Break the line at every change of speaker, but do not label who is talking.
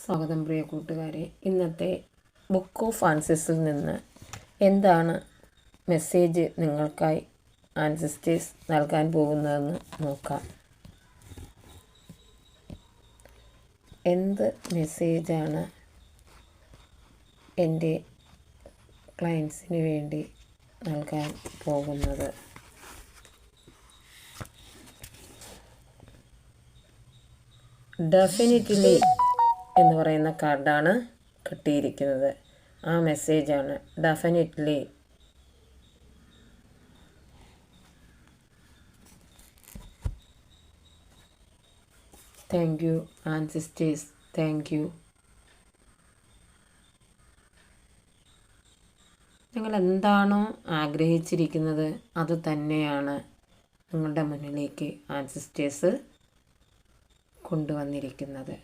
സ്വാഗതം പ്രിയ കൂട്ടുകാരെ. ഇന്നത്തെ ബുക്ക് ഓഫ് ആൻസേഴ്സിൽ നിന്ന് എന്താണ് മെസ്സേജ് നിങ്ങൾക്കായി ആൻസിസ്റ്റേഴ്സ് നൽകാൻ പോകുന്നതെന്ന് നോക്കാം. എന്ത് മെസ്സേജാണ് എൻ്റെ ക്ലയൻസിന് വേണ്ടി നൽകാൻ പോകുന്നത്? ഡെഫിനിറ്റ്ലി എന്ന് പറയുന്ന കാർഡാണ് കിട്ടിയിരിക്കുന്നത്. ആ മെസ്സേജാണ് definitely. Thank you ancestors, thank you. നിങ്ങൾ എന്താണോ ആഗ്രഹിച്ചിരിക്കുന്നത് അത് തന്നെയാണ് നിങ്ങളുടെ മുന്നിലേക്ക് ആൻസിസ്റ്റേഴ്സ് കൊണ്ടുവന്നിരിക്കുന്നത്.